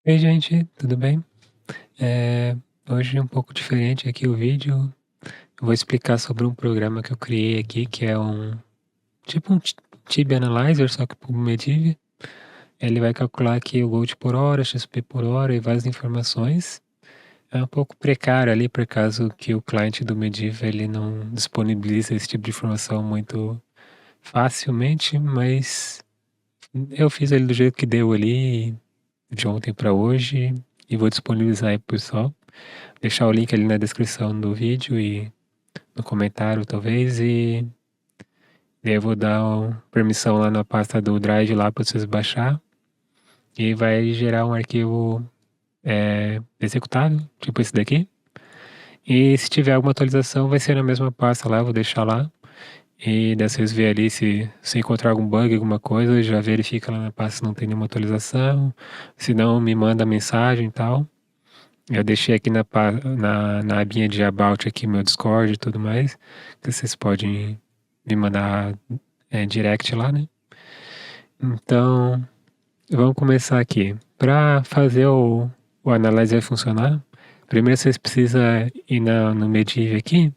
Oi, gente, tudo bem? É, Hoje é um pouco diferente aqui o vídeo. Eu vou explicar sobre um programa que eu criei aqui, que é um Tibia Analyzer, só que para o Medivh. Ele vai calcular aqui o Gold por hora, XP por hora e várias informações. É um pouco precário ali, por causa que o cliente do Medivh ele não disponibiliza esse tipo de informação muito facilmente, mas eu fiz ele do jeito que deu ali, de ontem para hoje, e vou disponibilizar aí pro pessoal. Deixar o link ali na descrição do vídeo e no comentário talvez, e daí eu vou dar permissão lá na pasta do Drive lá para vocês baixar, e vai gerar um arquivo executável, tipo esse daqui. E se tiver alguma atualização vai ser na mesma pasta lá, eu vou deixar lá. E daí vocês vê ali se encontrar algum bug, alguma coisa, já verifica lá na pasta se não tem nenhuma atualização. Se não, me manda mensagem e tal. Eu deixei aqui na abinha de About aqui meu Discord e tudo mais, que vocês podem me mandar direct lá, né? Então, vamos começar aqui. Para fazer o Analyzer funcionar, primeiro vocês precisam ir no Medivh aqui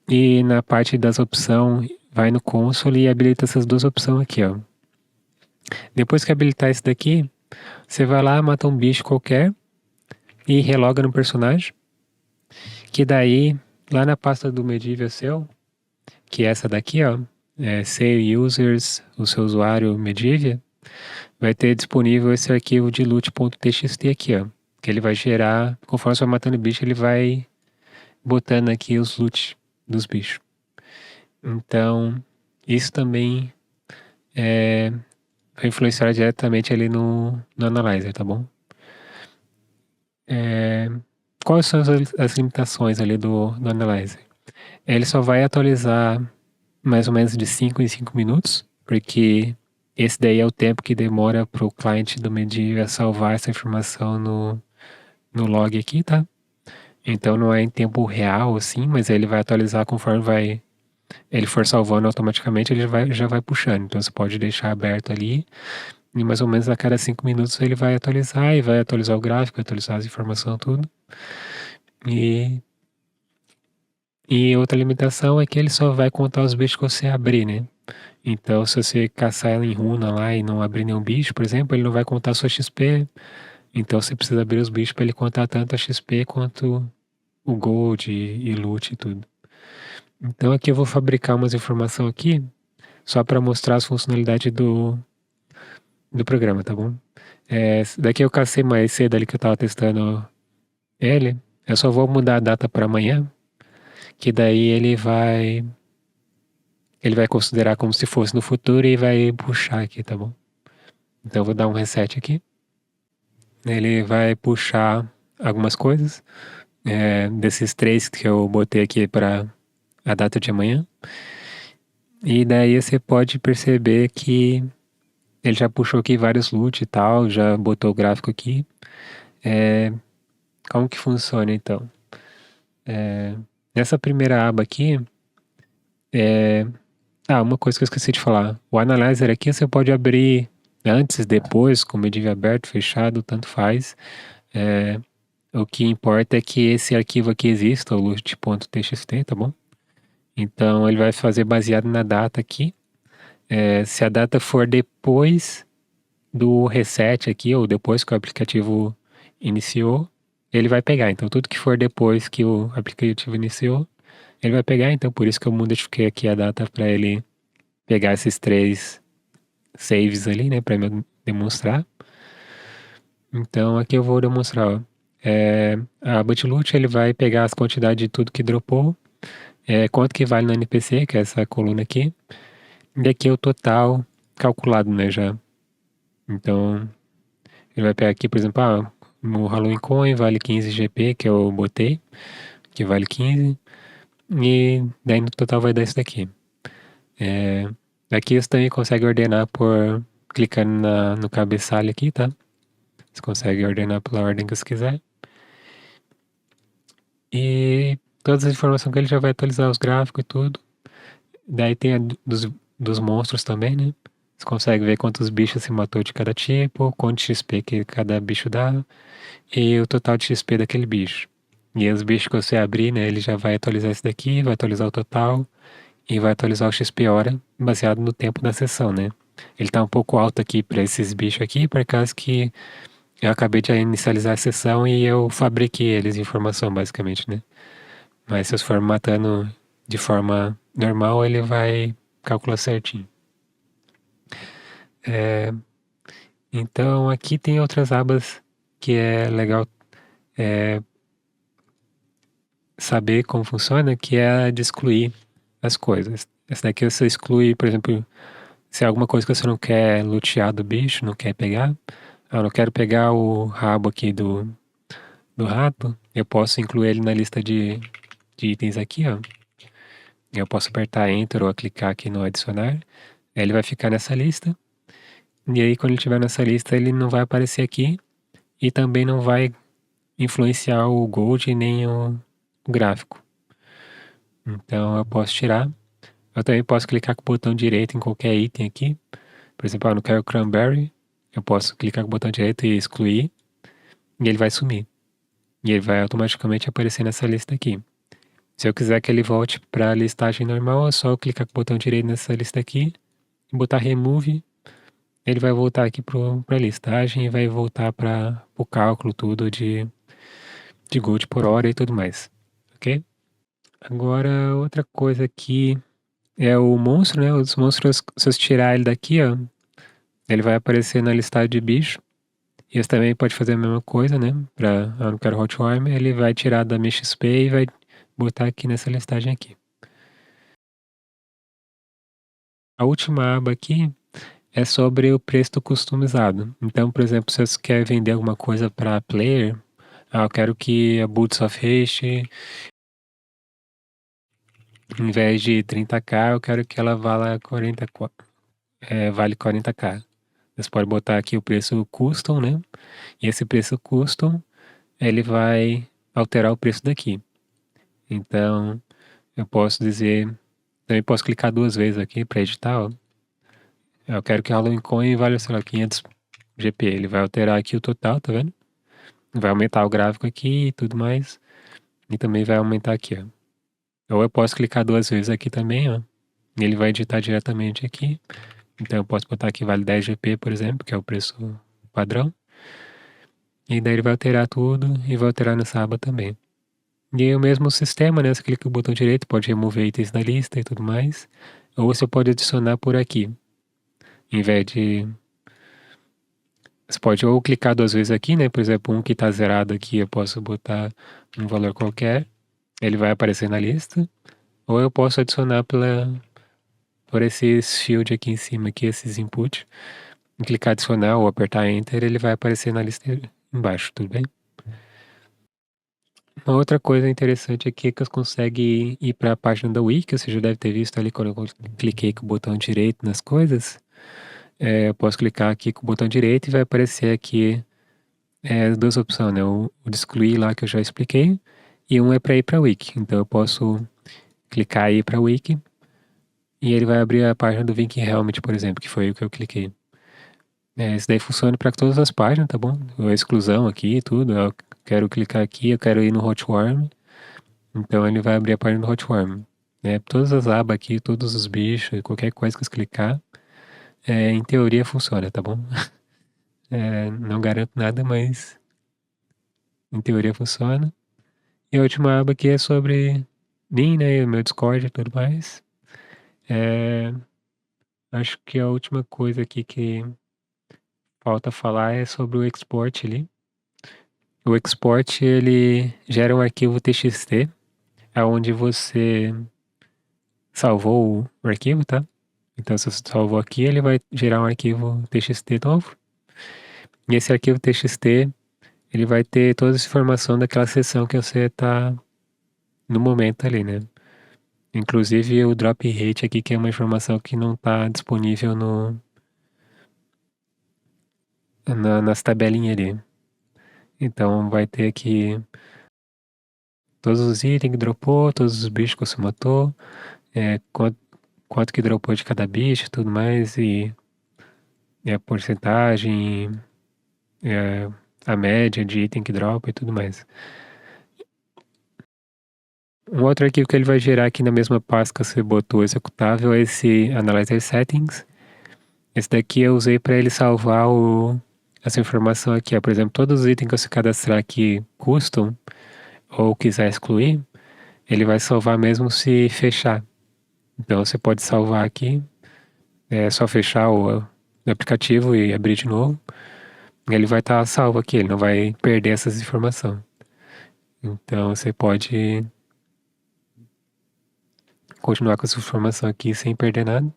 e na parte das opções, vai no console e habilita essas duas opções aqui, ó. Depois que habilitar isso daqui, você vai lá, mata um bicho qualquer e reloga no personagem. Que daí, lá na pasta do Medivh seu, que é essa daqui, ó, Save Users, o seu usuário Medivh, vai ter disponível esse arquivo de loot.txt aqui, ó, que ele vai gerar, conforme você vai matando bicho, ele vai botando aqui os loot dos bichos. Então, isso também vai influenciar diretamente ali no Analyzer, tá bom? Quais são as limitações ali do Analyzer? Ele só vai atualizar mais ou menos de 5 em 5 minutos, porque esse daí é o tempo que demora para o cliente do Medivh salvar essa informação no log aqui, tá? Então não é em tempo real, assim, mas ele vai atualizar conforme ele for salvando automaticamente, ele já vai puxando. Então você pode deixar aberto ali, e mais ou menos a cada 5 minutos ele vai atualizar, e vai atualizar o gráfico, atualizar as informações, tudo. E E outra limitação é que ele só vai contar os bichos que você abrir, né? Então, se você caçar ela em runa lá e não abrir nenhum bicho, por exemplo, ele não vai contar sua XP. Então, você precisa abrir os bichos para ele contar tanto a XP quanto o Gold e loot e tudo. Então, aqui eu vou fabricar umas informações aqui, só para mostrar as funcionalidades do programa, tá bom? Daqui eu cacei mais cedo ali que eu tava testando ele. Eu só vou mudar a data para amanhã, que daí ele vai considerar como se fosse no futuro e vai puxar aqui, tá bom? Então eu vou dar um reset aqui. Ele vai puxar algumas coisas, desses três que eu botei aqui para a data de amanhã. E daí você pode perceber que ele já puxou aqui vários loot e tal, já botou o gráfico aqui. Como que funciona então? Nessa primeira aba aqui, uma coisa que eu esqueci de falar. O Analyzer aqui você pode abrir antes, depois, com o Medivh aberto, fechado, tanto faz. O que importa é que esse arquivo aqui exista, o loot.txt, tá bom? Então ele vai fazer baseado na data aqui. Se a data for depois do reset aqui, ou depois que o aplicativo iniciou, ele vai pegar. Então tudo que for depois que o aplicativo iniciou, ele vai pegar. Então por isso que eu modifiquei aqui a data para ele pegar esses três saves ali, né, para me demonstrar. Então aqui eu vou demonstrar, ó. A Bootloot ele vai pegar as quantidades de tudo que dropou, quanto que vale no NPC, que é essa coluna aqui, e aqui é o total calculado, né, já. Então ele vai pegar aqui, por exemplo, no Halloween Coin vale 15 GP, que eu botei, que vale 15, e daí no total vai dar isso daqui. Aqui você também consegue ordenar por clicando no cabeçalho aqui, tá? Você consegue ordenar pela ordem que você quiser. E todas as informações que ele já vai atualizar os gráficos e tudo. Daí tem dos monstros também, né? Você consegue ver quantos bichos se matou de cada tipo, quanto XP que cada bicho dá e o total de XP daquele bicho. E os bichos que você abrir, né, ele já vai atualizar isso daqui, vai atualizar o total e vai atualizar o XP hora baseado no tempo da sessão, né? Ele tá um pouco alto aqui para esses bichos aqui, por causa que eu acabei de inicializar a sessão e eu fabriquei eles em informação, basicamente, né? Mas se eu for matando de forma normal, ele vai calcular certinho. Então aqui tem outras abas que é legal saber como funciona, que é a de excluir as coisas. Essa daqui você exclui, por exemplo, se é alguma coisa que você não quer lutear do bicho, não quer pegar. Eu não quero pegar o rabo aqui do rato, eu posso incluir ele na lista de itens aqui, ó. Eu posso apertar Enter ou clicar aqui no adicionar. Ele vai ficar nessa lista. E aí, quando ele estiver nessa lista, ele não vai aparecer aqui. E também não vai influenciar o Gold nem o gráfico. Então, eu posso tirar. Eu também posso clicar com o botão direito em qualquer item aqui. Por exemplo, eu não quero cranberry. Eu posso clicar com o botão direito e excluir. E ele vai sumir. E ele vai automaticamente aparecer nessa lista aqui. Se eu quiser que ele volte para a listagem normal, é só eu clicar com o botão direito nessa lista aqui e botar remove. Ele vai voltar aqui para a listagem e vai voltar para o cálculo tudo de gold por hora e tudo mais. Ok? Agora, outra coisa aqui é o monstro, né? Os monstros, se eu tirar ele daqui, ó, ele vai aparecer na listagem de bicho. E você também pode fazer a mesma coisa, né? Eu não quero Hotworm, ele vai tirar da minha XP e vai botar aqui nessa listagem aqui. A última aba aqui é sobre o preço customizado. Então, por exemplo, se você quer vender alguma coisa para player, eu quero que a Boots of Haste, em vez de 30k, eu quero que ela valha 40, vale 40k. Você pode botar aqui o preço custom, né? E esse preço custom, ele vai alterar o preço daqui. Então, eu posso dizer, também posso clicar duas vezes aqui para editar, ó. Eu quero que o Halloween Coin valha, sei lá, 500 GP. Ele vai alterar aqui o total, tá vendo? Vai aumentar o gráfico aqui e tudo mais. E também vai aumentar aqui, ó. Ou eu posso clicar duas vezes aqui também, ó. E ele vai editar diretamente aqui. Então eu posso botar aqui vale 10 GP, por exemplo, que é o preço padrão. E daí ele vai alterar tudo e vai alterar nessa aba também. E aí o mesmo sistema, né? Você clica com o botão direito, pode remover itens da lista e tudo mais. Ou você pode adicionar por aqui. Em vez de... Você pode ou clicar duas vezes aqui, né? Por exemplo, um que está zerado aqui, eu posso botar um valor qualquer. Ele vai aparecer na lista. Ou eu posso adicionar por esses field aqui em cima, aqui, esses input. E clicar adicionar ou apertar Enter, ele vai aparecer na lista embaixo, tudo bem? Uma outra coisa interessante aqui é que você consegue ir para a página da Wiki, você já deve ter visto ali quando eu cliquei com o botão direito nas coisas. Eu posso clicar aqui com o botão direito e vai aparecer aqui as duas opções, né? O de excluir lá que eu já expliquei, e um é para ir para a Wiki. Então eu posso clicar aí para a Wiki e ele vai abrir a página do Wiki Helmet, por exemplo, que foi o que eu cliquei. Isso daí funciona para todas as páginas, tá bom? A exclusão aqui e tudo. Eu quero clicar aqui, eu quero ir no Hotworm. Então ele vai abrir a página do Hotworm. Todas as abas aqui, todos os bichos, qualquer coisa que você clicar, em teoria funciona, tá bom? Não garanto nada, mas em teoria funciona. E a última aba aqui é sobre mim, né? O meu Discord e tudo mais. Acho que a última coisa aqui que falta falar é sobre o export ali. O export, ele gera um arquivo TXT, onde você salvou o arquivo, tá? Então, se você salvou aqui, ele vai gerar um arquivo TXT novo. E esse arquivo TXT, ele vai ter toda essa informação daquela sessão que você está no momento ali, né? Inclusive o drop rate aqui, que é uma informação que não está disponível nas tabelinhas ali. Então vai ter aqui todos os itens que dropou, todos os bichos que você matou, quanto que dropou de cada bicho e tudo mais, e a porcentagem, é, a média de item que dropa e tudo mais. Um outro arquivo que ele vai gerar aqui na mesma pasta que você botou executável é esse Analyzer Settings. Esse daqui eu usei para ele salvar essa informação aqui. Por exemplo, todos os itens que você cadastrar aqui custom ou quiser excluir, ele vai salvar mesmo se fechar. Então você pode salvar aqui, é só fechar o aplicativo e abrir de novo. Ele vai estar salvo aqui, ele não vai perder essas informações. Então você pode continuar com essa informação aqui sem perder nada.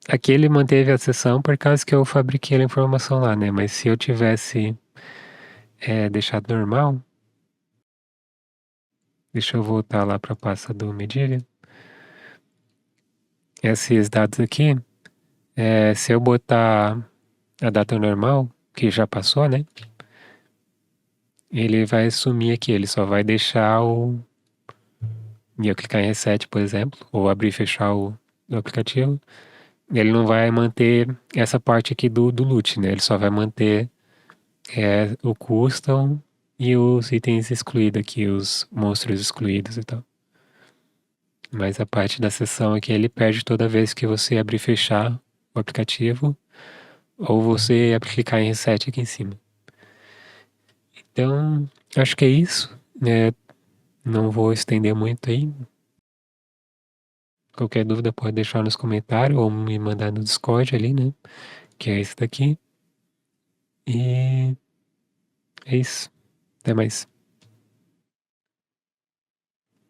Aqui ele manteve a sessão por causa que eu fabriquei a informação lá, né? Mas se eu tivesse deixado normal, deixa eu voltar lá para a pasta do Medilha. Esses dados aqui, se eu botar a data normal, que já passou, né? Ele vai sumir aqui, ele só vai deixar e eu clicar em reset, por exemplo, ou abrir e fechar o aplicativo, ele não vai manter essa parte aqui do loot, né? Ele só vai manter o custom e os itens excluídos aqui, os monstros excluídos e tal. Mas a parte da sessão aqui ele perde toda vez que você abrir e fechar o aplicativo ou você clicar em reset aqui em cima. Então, acho que é isso. Não vou estender muito aí. Qualquer dúvida pode deixar nos comentários ou me mandar no Discord ali, né? Que é esse daqui. E é isso. Até mais.